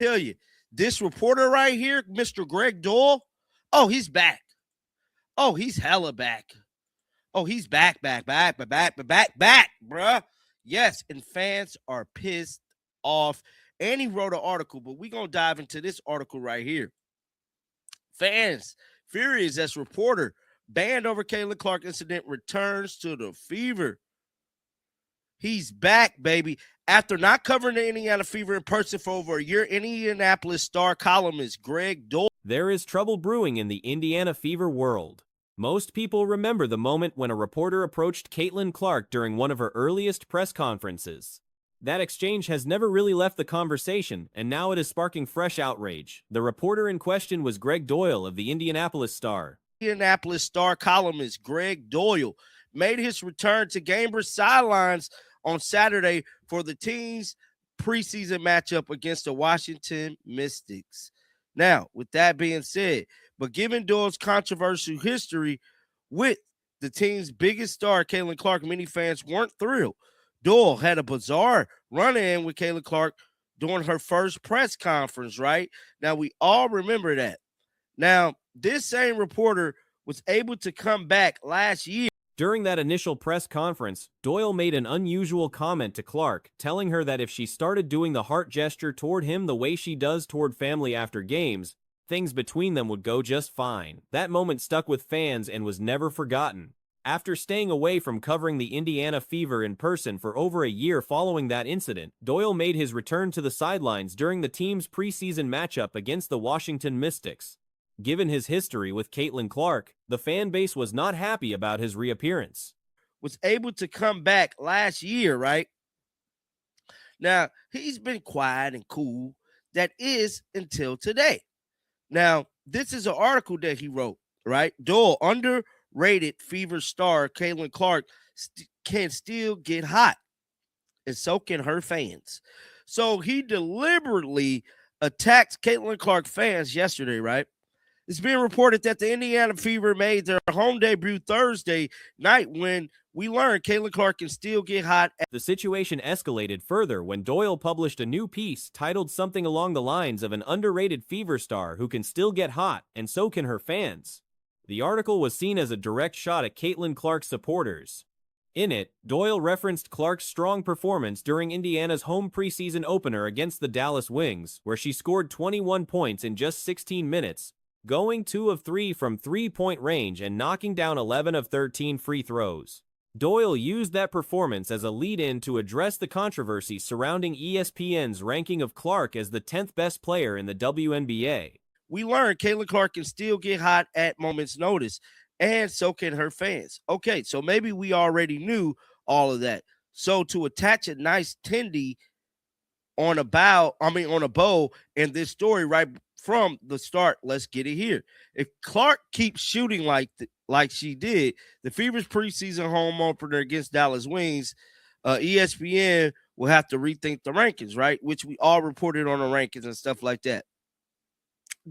Tell you, this reporter right here, Mr. Greg Doyle, oh, he's back. Oh, he's hella back. Oh, he's back, bruh. Yes, and fans are pissed off. And he wrote an article, but we're going to dive into this article right here. Fans furious as reporter banned over Caitlin Clark incident returns to the Fever. He's back, baby. After not covering the Indiana Fever in person for over a year, Indianapolis Star columnist Greg Doyle. There is trouble brewing in the Indiana Fever world. Most people remember the moment when a reporter approached Caitlin Clark during one of her earliest press conferences. That exchange has never really left the conversation, and now it is sparking fresh outrage. The reporter in question was Greg Doyle of the Indianapolis Star. Indianapolis Star columnist Greg Doyle made his return to Gainbridge sidelines on Saturday for the team's preseason matchup against the Washington Mystics. Now, with that being said, but given Doyle's controversial history with the team's biggest star, Caitlin Clark, many fans weren't thrilled. Doyle had a bizarre run-in with Caitlin Clark during her first press conference, right? Now, we all remember that. Now, this same reporter was able to come back last year. During that initial press conference, Doyle made an unusual comment to Clark, telling her that if she started doing the heart gesture toward him the way she does toward family after games, things between them would go just fine. That moment stuck with fans and was never forgotten. After staying away from covering the Indiana Fever in person for over a year following that incident, Doyle made his return to the sidelines during the team's preseason matchup against the Washington Mystics. Given his history with Caitlin Clark, the fan base was not happy about his reappearance. Was able to come back last year, right? Now, he's been quiet and cool. That is until today. Now, this is an article that he wrote, right? Doyle, underrated Fever star Caitlin Clark can still get hot, and so can her fans. So he deliberately attacked Caitlin Clark fans yesterday, right? It's being reported that the Indiana Fever made their home debut Thursday night when we learned Caitlin Clark can still get hot. The situation escalated further when Doyle published a new piece titled something along the lines of an underrated Fever star who can still get hot, and so can her fans. The article was seen as a direct shot at Caitlin Clark's supporters. In it, Doyle referenced Clark's strong performance during Indiana's home preseason opener against the Dallas Wings, where she scored 21 points in just 16 minutes, going 2 of 3 from three-point range and knocking down 11 of 13 free throws. Doyle used that performance as a lead-in to address the controversy surrounding ESPN's ranking of Clark as the 10th best player in the WNBA. We learned Caitlin Clark can still get hot at moment's notice, and so can her fans. Okay, so maybe we already knew all of that. So to attach a nice tendy on a bow in this story right from the start, let's get it here. If Clark keeps shooting like she did, the Fever's preseason home opener against Dallas Wings, ESPN will have to rethink the rankings, right? Which we all reported on the rankings and stuff like that.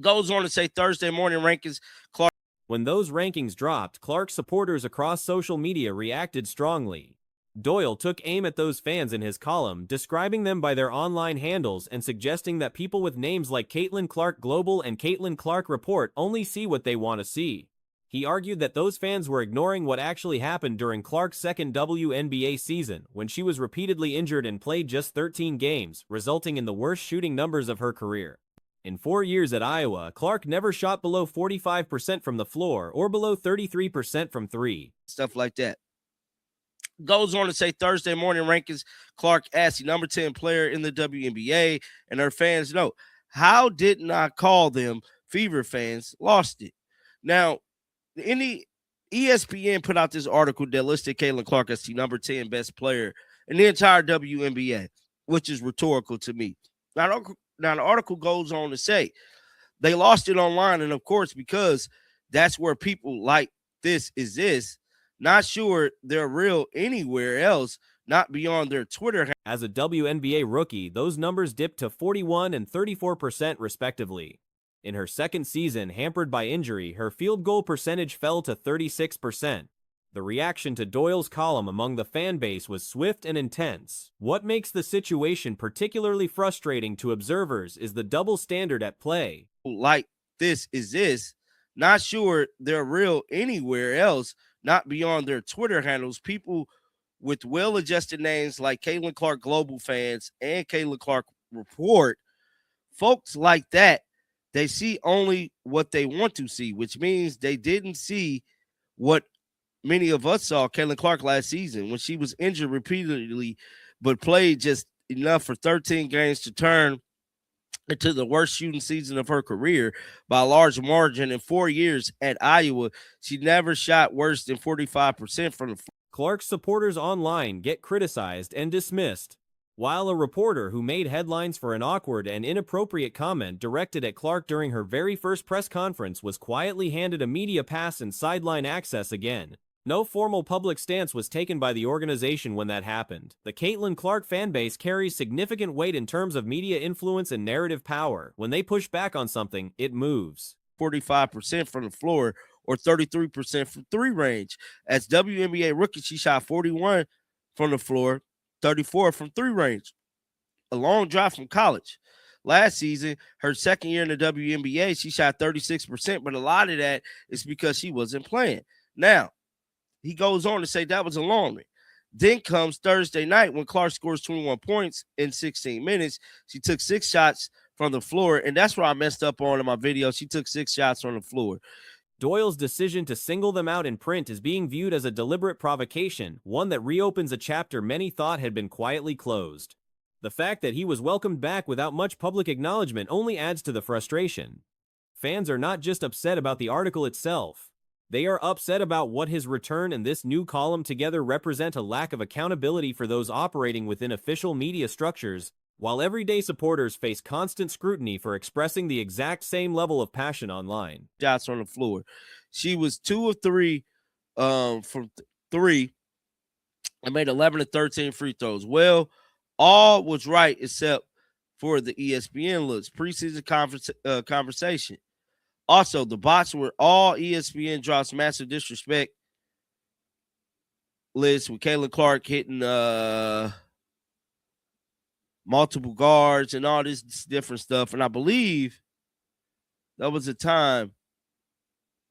Goes on to say Thursday morning rankings, Clark. When those rankings dropped, Clark supporters across social media reacted strongly. Doyle took aim at those fans in his column, describing them by their online handles and suggesting that people with names like Caitlin Clark Global and Caitlin Clark Report only see what they want to see. He argued that those fans were ignoring what actually happened during Clark's second WNBA season, when she was repeatedly injured and played just 13 games, resulting in the worst shooting numbers of her career. In 4 years at Iowa, Clark never shot below 45% from the floor or below 33% from three. Stuff like that. Goes on to say Thursday morning rankings, Clark asked the number 10 player in the WNBA, and her fans know. How didn't I call them Fever fans? Lost it. Now, ESPN put out this article that listed Caitlin Clark as the number 10 best player in the entire WNBA, which is rhetorical to me. Now, the article goes on to say they lost it online, and of course, because that's where people like this exist, not sure they're real anywhere else, not beyond their Twitter. As a WNBA rookie, those numbers dipped to 41% and 34% respectively. In her second season, hampered by injury, her field goal percentage fell to 36%. The reaction to Doyle's column among the fan base was swift and intense. What makes the situation particularly frustrating to observers is the double standard at play. Like this, not sure they're real anywhere else, not beyond their Twitter handles. People with well-adjusted names like Caitlin Clark Global Fans and Caitlin Clark Report, folks like that, they see only what they want to see, which means they didn't see what many of us saw Caitlin Clark last season when she was injured repeatedly, but played just enough for 13 games to turn into the worst shooting season of her career by a large margin. In 4 years at Iowa, she never shot worse than 45% from the floor. Clark's supporters online get criticized and dismissed, while a reporter who made headlines for an awkward and inappropriate comment directed at Clark during her very first press conference was quietly handed a media pass and sideline access again. No formal public stance was taken by the organization when that happened. The Caitlin Clark fanbase carries significant weight in terms of media influence and narrative power. When they push back on something, it moves. 45% from the floor or 33% from three range. As WNBA rookie, she shot 41 from the floor, 34 from three range. A long drop from college. Last season, her second year in the WNBA, she shot 36%, but a lot of that is because she wasn't playing. Now, he goes on to say that was alarming. Then comes Thursday night when Clark scores 21 points in 16 minutes. She took 6 shots from the floor, and that's where I messed up on in my video. She took 6 shots from the floor. Doyle's decision to single them out in print is being viewed as a deliberate provocation, one that reopens a chapter many thought had been quietly closed. The fact that he was welcomed back without much public acknowledgement only adds to the frustration. Fans are not just upset about the article itself. They are upset about what his return and this new column together represent a lack of accountability for those operating within official media structures, while everyday supporters face constant scrutiny for expressing the exact same level of passion online. Shots on the floor. She was 2 of 3 from 3 and made 11 of 13 free throws. Well, all was right except for the ESPN looks. Preseason conversation. Also, the bots were all ESPN drops massive disrespect list with Caitlin Clark hitting multiple guards and all this different stuff. And I believe that was a time,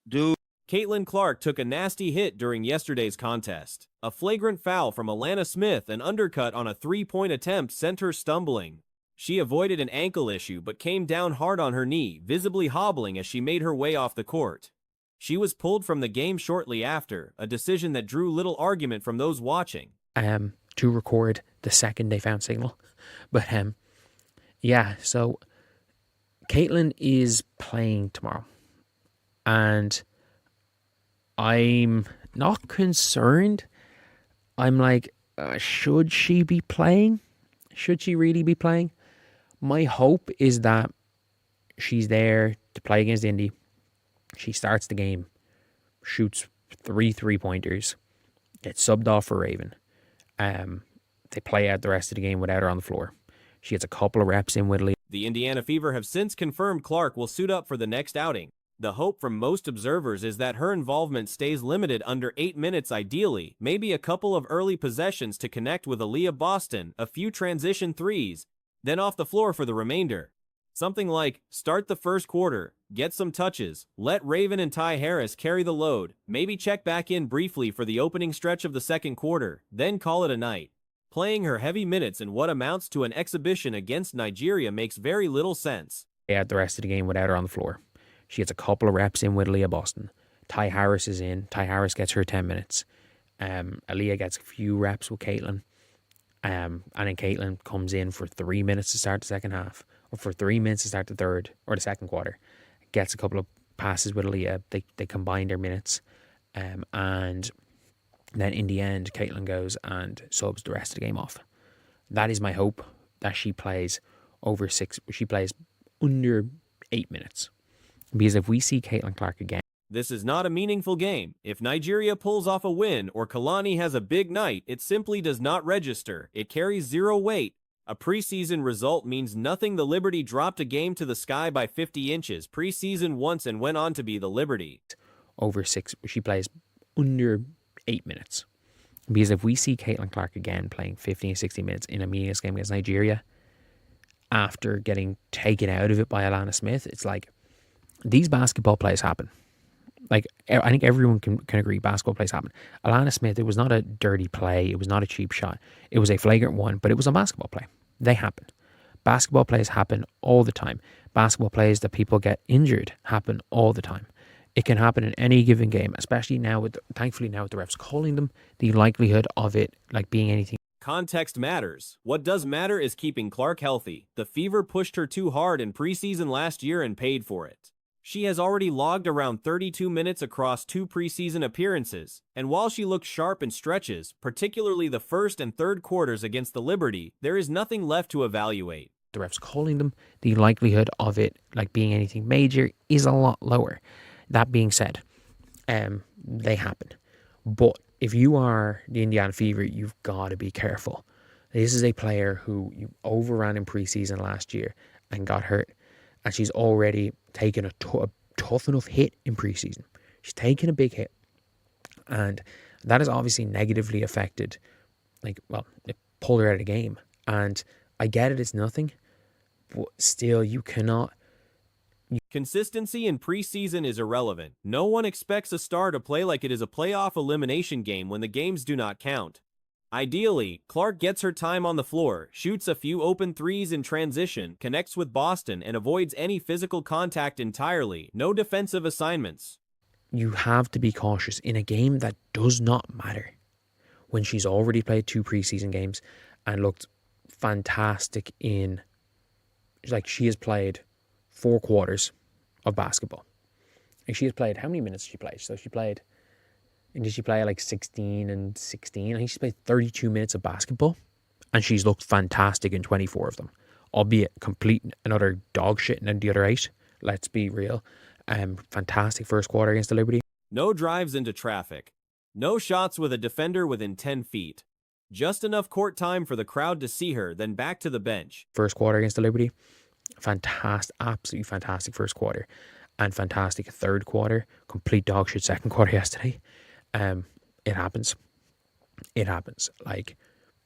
dude. Caitlin Clark took a nasty hit during yesterday's contest. A flagrant foul from Alana Smith, an undercut on a three-point attempt, sent her stumbling. She avoided an ankle issue but came down hard on her knee, visibly hobbling as she made her way off the court. She was pulled from the game shortly after, a decision that drew little argument from those watching. To record the second they found signal. But yeah, so Caitlin is playing tomorrow. And I'm not concerned. I'm like, should she be playing? Should she really be playing? My hope is that she's there to play against Indy. She starts the game, shoots 3 3-pointers, gets subbed off for Raven. They play out the rest of the game without her on the floor. She gets a couple of reps in with Lee. The Indiana Fever have since confirmed Clark will suit up for the next outing. The hope from most observers is that her involvement stays limited under 8 minutes ideally, maybe a couple of early possessions to connect with Aaliyah Boston, a few transition threes, then off the floor for the remainder. Something like, start the first quarter, get some touches, let Raven and Ty Harris carry the load, maybe check back in briefly for the opening stretch of the second quarter, then call it a night. Playing her heavy minutes in what amounts to an exhibition against Nigeria makes very little sense. Out the rest of the game without her on the floor. She gets a couple of reps in with Aaliyah Boston. Ty Harris is in. Ty Harris gets her 10 minutes. Aaliyah gets a few reps with Caitlin. And then Caitlin comes in for 3 minutes to start the second half. Or for 3 minutes to start the third or the second quarter. Gets a couple of passes with Aaliyah. They combine their minutes. And then in the end, Caitlin goes and subs the rest of the game off. That is my hope, that she plays over 6. She plays under 8 minutes. Because if we see Caitlin Clark again... This is not a meaningful game. If Nigeria pulls off a win or Kalani has a big night, it simply does not register. It carries 0 weight. A preseason result means nothing. The Liberty dropped a game to the sky by 50 inches preseason once and went on to be the Liberty. Over 6. She plays under 8 minutes. Because if we see Caitlin Clark again playing 15, 16 minutes in a meaningless game against Nigeria after getting taken out of it by Alana Smith, it's like these basketball plays happen. Like, I think everyone can agree basketball plays happen. Alana Smith, it was not a dirty play. It was not a cheap shot. It was a flagrant one, but it was a basketball play. They happen. Basketball plays happen all the time. Basketball plays that people get injured happen all the time. It can happen in any given game, especially now thankfully now with the refs calling them, the likelihood of it like being anything. Context matters. What does matter is keeping Clark healthy. The Fever pushed her too hard in preseason last year and paid for it. She has already logged around 32 minutes across 2 preseason appearances, and while she looked sharp in stretches, particularly the first and third quarters against the Liberty, there is nothing left to evaluate. The refs calling them, the likelihood of it like being anything major is a lot lower. That being said, they happen. But if you are the Indiana Fever, you've got to be careful. This is a player who you overran in preseason last year and got hurt, and she's already taken a tough enough hit in preseason. She's taken a big hit, and that has obviously negatively affected, it pulled her out of the game. And I get it, it's nothing, but still, you cannot. Consistency in preseason is irrelevant. No one expects a star to play like it is a playoff elimination game when the games do not count. Ideally, Clark gets her time on the floor, shoots a few open threes in transition, connects with Boston, and avoids any physical contact entirely. No defensive assignments. You have to be cautious in a game that does not matter. When she's already played 2 preseason games and looked fantastic she has played 4 quarters of basketball. And she has played, how many minutes did she play? So did she play like 16 and 16? I think she's played 32 minutes of basketball, and she's looked fantastic in 24 of them, albeit complete another dog shit in the other 8. Let's be real. Fantastic first quarter against the Liberty. No drives into traffic. No shots with a defender within 10 feet. Just enough court time for the crowd to see her, then back to the bench. First quarter against the Liberty. Fantastic, absolutely fantastic first quarter, and fantastic third quarter. Complete dog shit second quarter yesterday. It happens. Like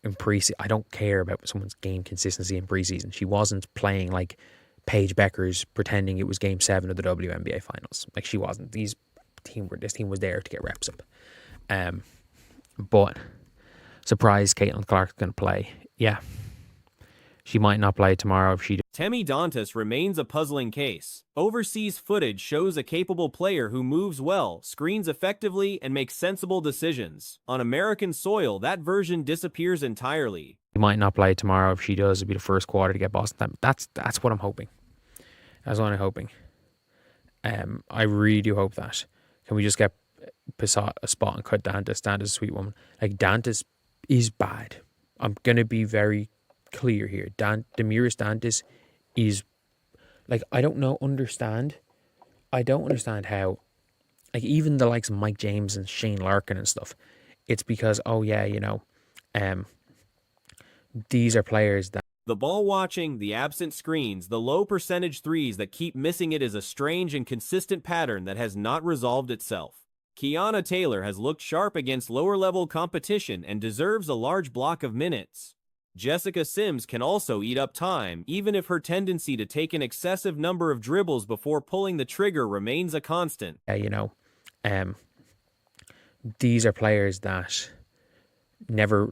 in preseason, I don't care about someone's game consistency in preseason. She wasn't playing like Paige Beckers pretending it was Game 7 of the WNBA finals. Like, she wasn't. This team was there to get reps up. But surprised Caitlin Clark's going to play. Yeah. She might not play tomorrow if she does. Temi Dantas remains a puzzling case. Overseas footage shows a capable player who moves well, screens effectively, and makes sensible decisions. On American soil, that version disappears entirely. She might not play tomorrow if she does. It'll be the first quarter to get Boston time. That's what I'm hoping. That's what I'm hoping. I really do hope that. Can we just get Passat a spot and cut Dantas? Dantas is a sweet woman. Like, Dantas is bad. I'm going to be very clear here. Demiris Dantas is, like, I don't understand how, like, even the likes of Mike James and Shane Larkin and stuff, it's because, these are players that the ball watching, the absent screens, the low percentage threes that keep missing it is a strange and consistent pattern that has not resolved itself. Kiana Taylor has looked sharp against lower level competition and deserves a large block of minutes. Jessica Sims can also eat up time, even if her tendency to take an excessive number of dribbles before pulling the trigger remains a constant. These are players that never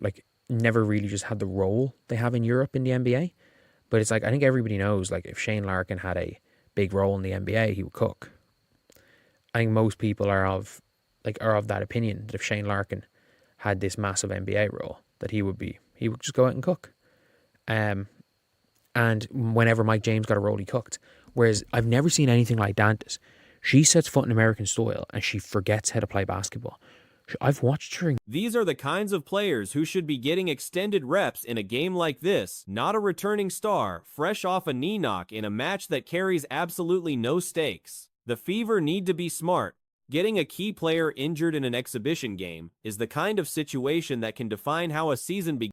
really just had the role they have in Europe in the NBA. But it's like, I think everybody knows, like, if Shane Larkin had a big role in the NBA, he would cook. I think most people are of that opinion, that if Shane Larkin had this massive NBA role, that he would just go out and cook. And whenever Mike James got a role, he cooked. Whereas I've never seen anything like Dantas. She sets foot in American soil and she forgets how to play basketball. I've watched her. These are the kinds of players who should be getting extended reps in a game like this, not a returning star, fresh off a knee knock in a match that carries absolutely no stakes. The Fever need to be smart. Getting a key player injured in an exhibition game is the kind of situation that can define how a season begins.